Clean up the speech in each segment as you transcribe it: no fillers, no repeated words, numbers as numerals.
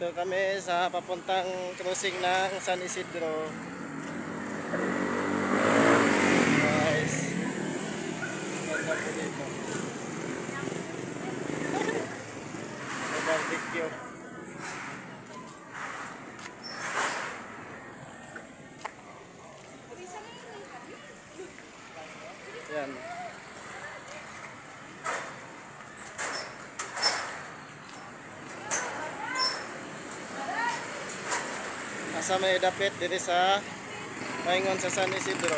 Dito kami sa papuntang crossing ng San Isidro. Guys, ganda po dito. May barbecue. Yan. Asa may dapit diri sa paingon sa San Isidro.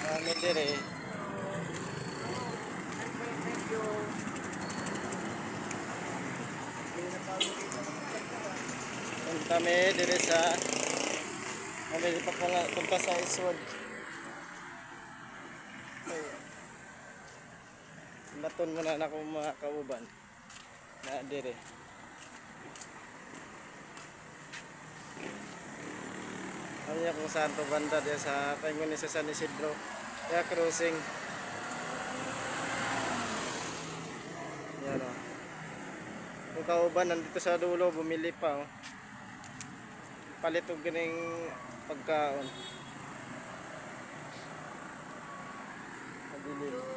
Kami diri. Kami diri sa kami punta sa Iswag. Baton muna na ako mga kauban na dire. Ano niya kung saan to banda diya sa paingon ni sa San Isidro. Kaya crossing. Yan o. Kung kauban nandito sa dulo bumili pa o. Palit og ganing pagkaon. Madilim.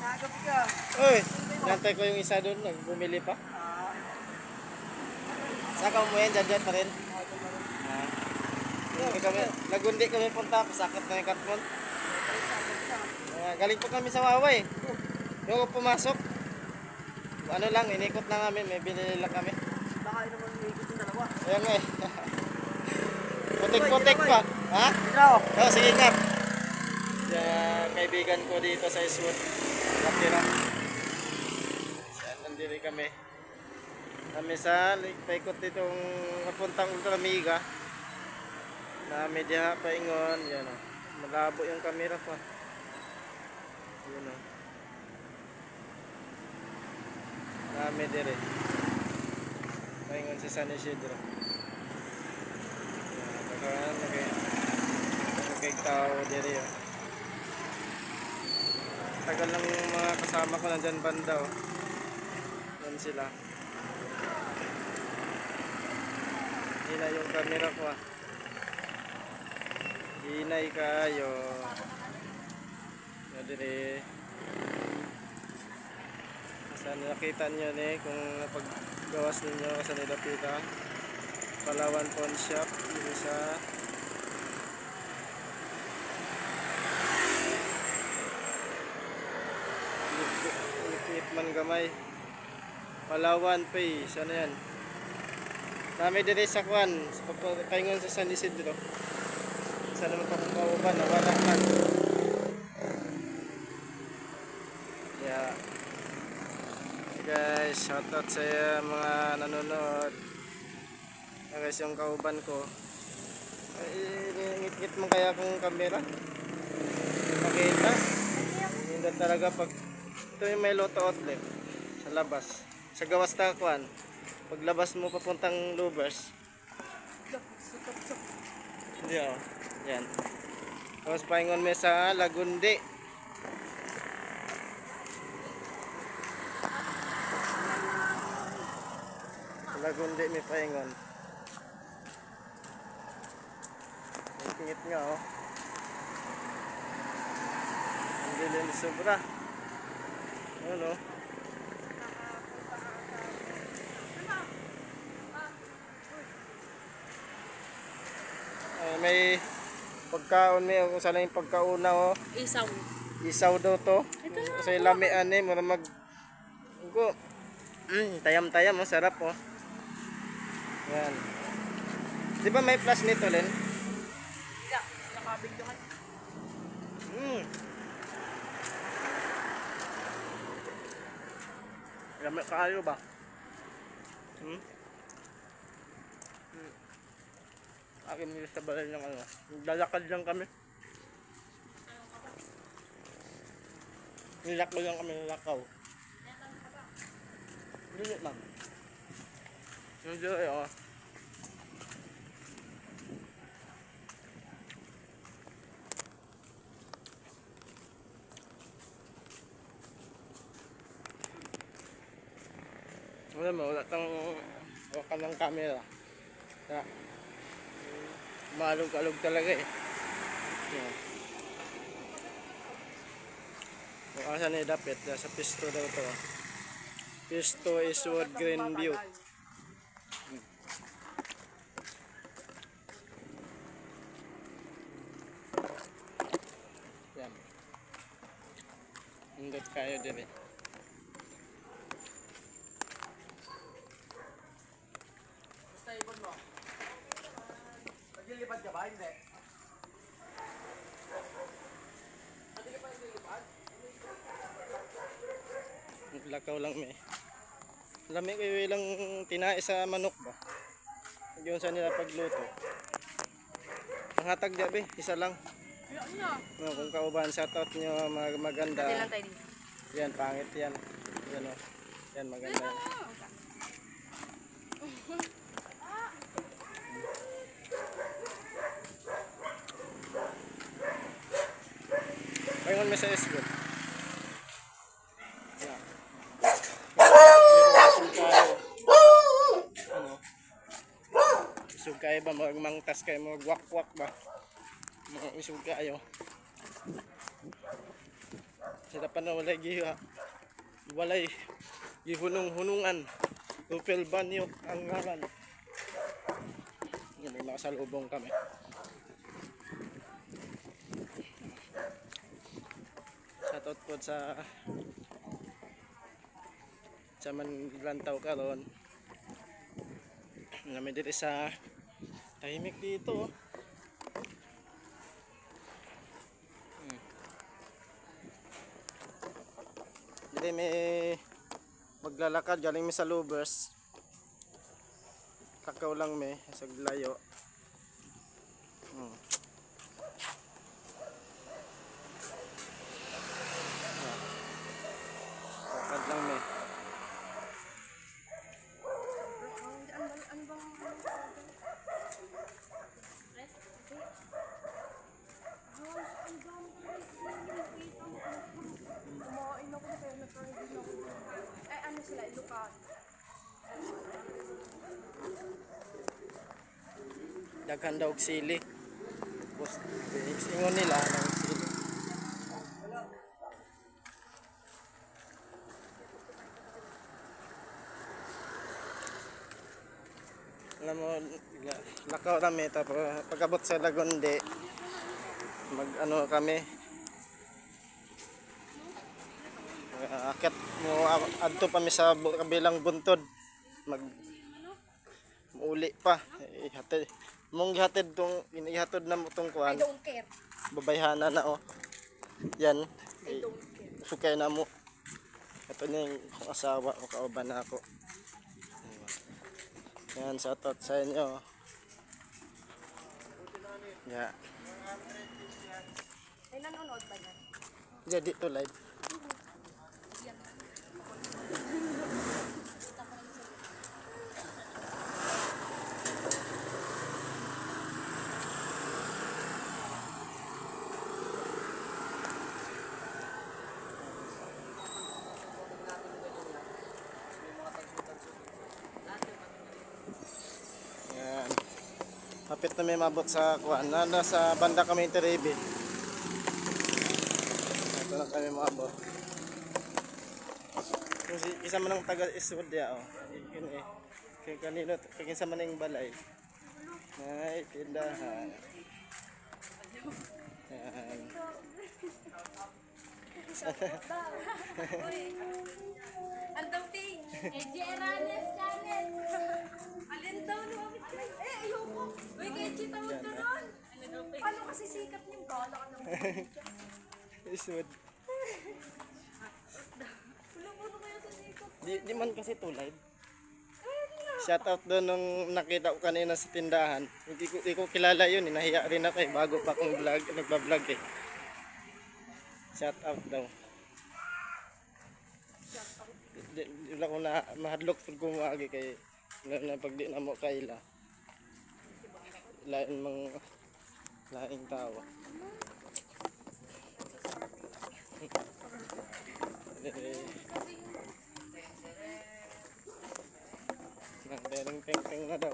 Nagabi ka. Uy, nantay ko yung isa doon, nagbumili pa. Saka mo yan, dyan pa rin. Nagundi kami punta, pasakit na yung katmon. Galing po kami sa Waway. Yung pumasok, ano lang, inikot lang kami, may binili lang kami. Baka yun naman iikot yung dalawa. Ayan nga eh. Putik-putik pa. Ha? Ikaw. Oo, sige nga. Kaibigan ko dito sa Iswood. Nakira. Nandiri kami. Kami sa paikot ditong napuntang Ultramiga. Nami diha paingon. Yan o. Malabo yung camera pa. Yan o. Nami diri. Paingon sa San Isidro. Yan. Nagkagtao diri o. Tagal lang yung mga kasama ko nandyan banda oh. Yan sila. Hinay yung camera ko ah. Hinay kayo. Nadiri. Saan nakita nyo eh kung napaggawas ninyo sa nilapita. Palawan Pawn Shop. Dito sa man gamay Palawan Pay sana yan nami dire sa kwan sa paingon sa San Isidro sana naman pakauban nawala man yeah guys shoutout sa mga nanonood guys yung kauban ko ngit-ngit mo kaya kung camera makita hindi talaga pag ito yung may Lotto outlet sa labas sa gawas takwan paglabas mo papuntang Lubers hindi o yan tapos paingon mo sa Lagundi Lagundi may paingon ngit nga o ang dilim sobra ano may pagkaon may kung saan yung pagkauna oh. Isaw daw to sa lamian eh mura mag tayam-tayam oh, sarap oh. Yan di ba may flash nito Len? Nakabigyan. Lami kaayo ba? Akin nila sa balay ng ano. Lalakad lang kami. Nilakaw lang kami nilakaw. Dili lang. Dili oh. Alam mo, wala kang hawakan ng camera. Kaya, malog-alog talaga eh. Yan. Kung asan na dapit, sa pisto daw to. Pisto Eastwood Greenview. Yan. Indot kayo din eh. Basta ibon mo. Maglilipad ka ba? Hindi. Lakaw lang may. Lami ko ilang tinae sa manok ba? Yun sa nila pagluto. Ang hatag diya be, isa lang. No, kung kauban, shoutout nyo maganda. Pati lang tayo dito. Yan, pangit yan. Yan o. Yan, maganda yan. Pahingon mo sa esgot. Yan. Ano? Isog kayo ba? Magmangtas kayo, magwak-wak ba? Isog kayo. Sila pa na walay giha. Walay gihunung-hunungan. Tupel banyo ang ngaran. May nakasalubong kami. Shoutout po sa Manlantaw karon. Nami dito sa tahimik dito. Dili may maglalakad galing mi sa Lubers. Kakaw lang may sa layo. Lakad lang may. Kumain ako na kaya nag-try din ako. Eh, ano sila, Ilukan. Daghan daw og sili. Tapos ingon nila ng sili. Alam mo, lakaw kami tapos pagabot sa Lagundi mag ano kami akit mo adto pa mi sa kabilang buntod mag uli pa ihatid mong gihatid tong inihatod na mo tong I kuan don't care. babayhana na oh yan I don't care. sukay na mo ito na yung asawa o kauban na ako yan shoutout sa inyo ya Ay, nanonood ba yan? jadi to live yan hapit na may mabot sa kuan na nasa banda kami Interibid. Ito na kami mabot. Isa man ang taga Eastwood ya oh. Yun eh. Kaya kanino kinsa man ang balay. Ay tindahan. Yan. Ang damping! Eji Eranes channel! Alin daw no? Eh, ayoko! Uy, Kechi, tawag ka nun! Paano kasi sikat niyong gala ka naman? Eastwood. Pulo-pulo kayo sa sikat. Di man kasi to live. Shout out doon nung nakita ko kanina sa tindahan. Hindi ko kilala yun, nahiya rin ako eh. Bago pa akong vlog, nagba-vlog eh. Shout out daw. Di ko na mahadlok pag kumagi kay na pag di na mo kaila. Lain mang laing tao. Nang teng-teng na daw.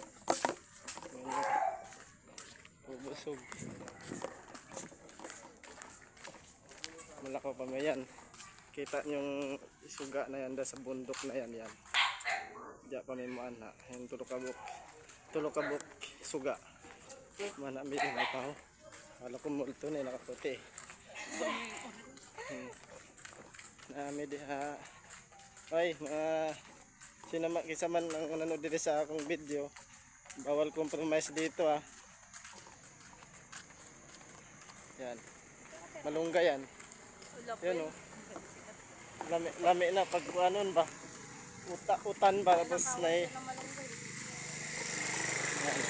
Bubusog. Malakaw pa may yan. Kita yung isuga na yan sa bundok na yan. Yan. Diya pa may maan na. Yung tulokabok. Tulokabok suga. Manami din na tao. Kala ko multo na nakaputi. Nami di ha. Ay, mga sinama kisaman ang nanonood dito sa akong video. Bawal compromise dito ah. Yan. Malungga yan. Yan oh. Lami na pag anon ba? Utan ba tapos na eh. Yan.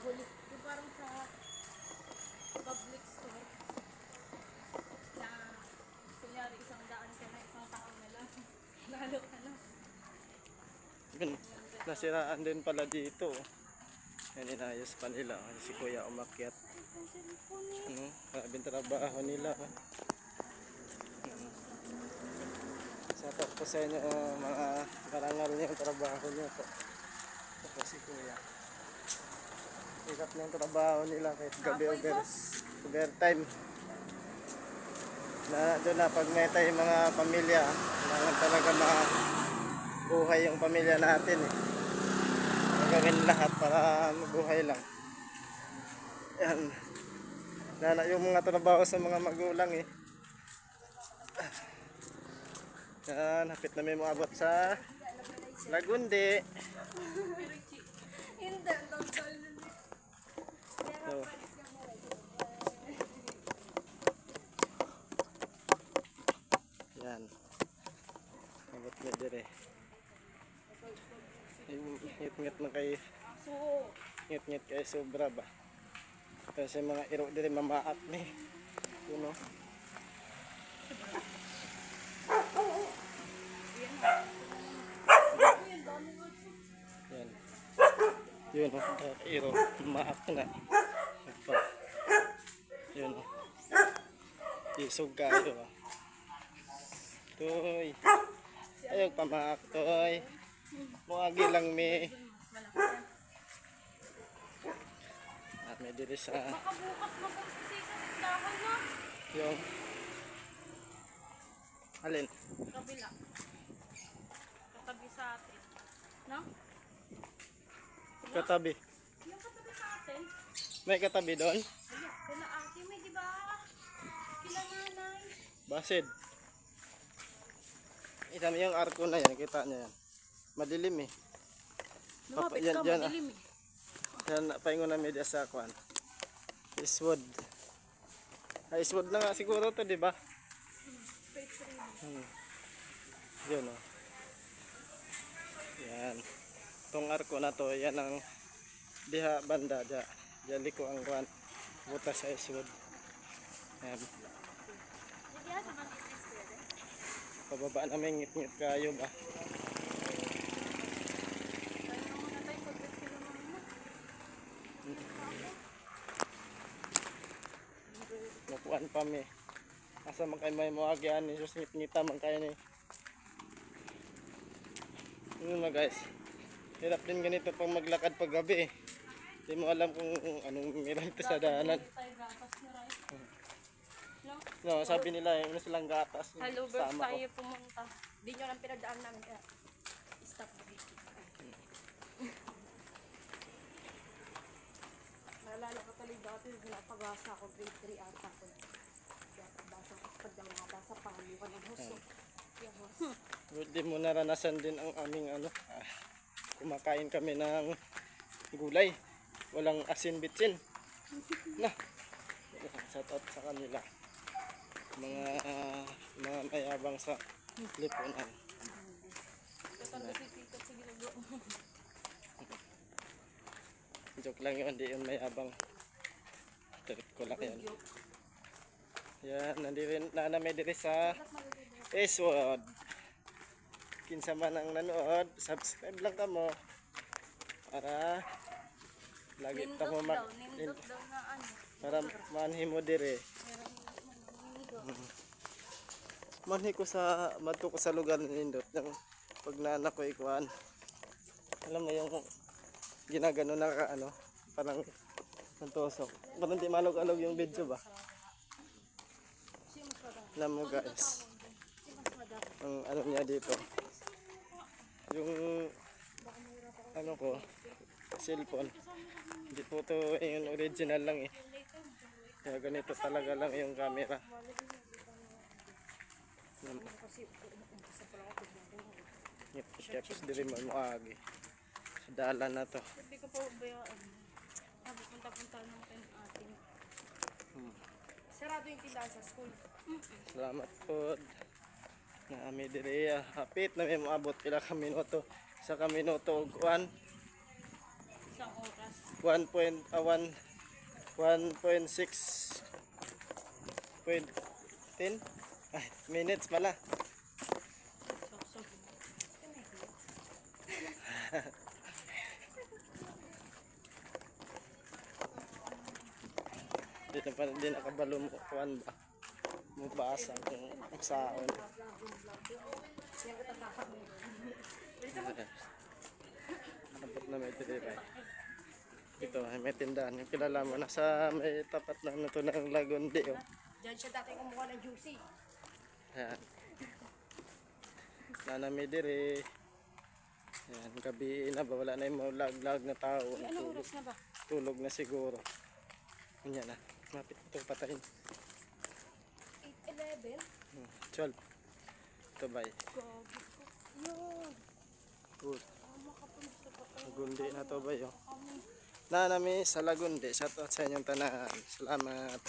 Yung parang sa public store na kunyari 100 ka na, 1 taon na lang. Lalo ka na. Yun, nasiraan din pala dito. Yan inayos pa nila. Si Kuya umakyat. Karabing trabaho nila. Sapat po sa inyo mga karangal niyo yung trabaho niyo po. Ito si Kuya. Ikat na yung trabaho nila kahit gabi overtime. Doon na pag may tayo mga pamilya, kailangan talaga mabuhay yung pamilya natin eh. Gagawin lahat para mabuhay lang. Yan. Yung mga trabaho sa mga magulang eh. Yan, hapit na may maabot sa Lagundi. Hindi, ang daldal na. So, yan. Abot na dire. Ngit-ngit na kay ngit-ngit kay sobra ba. Kasi mga iro dire mamaat ni. You know. Yan. Yun o, iro, maak na. Ito. Yun o. Isog kayo o. Toy. Ayog pamaak, toy. Muagi lang may. May diri sa. Baka bukas mag-umpisa sa tindahan na. Yung. Alin? Kabila. Katabi sa atin. No? Katabi. Yung katabi sa atin. May katabi doon? Ayun, kila ate may di ba? Kila nanay. Basid. Ito yung arko na yan, kita niya yan. Madilim eh. Lumapit Yan, ka, yan, madilim eh. Yan, paingon na media sa kwan. Eastwood. Eastwood na nga siguro to, di ba? Yun o. Yan. Itong arko na to, yan ang diha banda, diya liko ang kwan. Butas sa Eastwood. Yan. Pababa namin ngit-ngit kayo ba? Nakuan pa mi. Asa man kay may muagian ni sus ngit-ngita man kay ni. Yun na guys. Hirap din ganito pag maglakad pag gabi. Hindi mo alam kung anong meron ito sa daanan. No, sabi nila yung silang gatas. Hello, Bird, Sama ko. tayo pumunta. Di nyo lang pinadaan namin kaya stop na dito. Naalala ko tuloy dati, ginapagasa ako, grade 3 ata ko. Kaya pagbasa ko, pag mga basa, pahalo ka ng huso. Hindi mo naranasan din ang aming kumakain kami ng gulay. Walang asin bitsin. Na. Shout out sa kanila. Mga mayabang sa lipunan. Joke lang yun, hindi yun mayabang. Trip ko lang yun. Yan, nanamay diri sa Eastwood. Kinsa man ang nanood, subscribe lang kamo para Lagi Nindot ta mo daw, nindot daw na ano. para manhi mo dire. Manhi ko sa madto ko sa lugar ni nindot yung pag naanak ko ikuan. Alam mo yung ginagano na ano, parang nantusok. Parang di malog-alog yung video ba? Alam mo guys, ang ano niya dito, yung ano ko, cellphone, hindi po to yung original lang eh. Kaya ganito talaga lang yung camera. Tapos diri mo agi. Sa dalan na to. Sabi ko pa bayaan. Sabi punta-punta natin atin. Sarado yung tindahan sa school. Salamat po. Na ami diri hapit na may moabot pila ka minuto. Sa ka minuto og 1 oras. 1.6 1.10 ay minutes pala. Di nakabalo mo kuan ba? Mubasa kung saon. Abot na may tiri. Ito may tindahan. Yung kilala mo nasa may tapat na ito ng Lagundi. Oh. Diyan siya dati kumuha ng juicy. Ayan. Nanami diri. Ayan, gabi na ba? Wala na yung lag na tao. Anong oras na ba? Tulog na siguro. Yan na. Mapit ito patayin. 8:11? 12. Ito ba eh? Gogi ko. Yun. Good. Makapunta sa patay. Lagundi na to ba yun? Nanami sa Lagundi. Sa to sa inyong tanan. Salamat.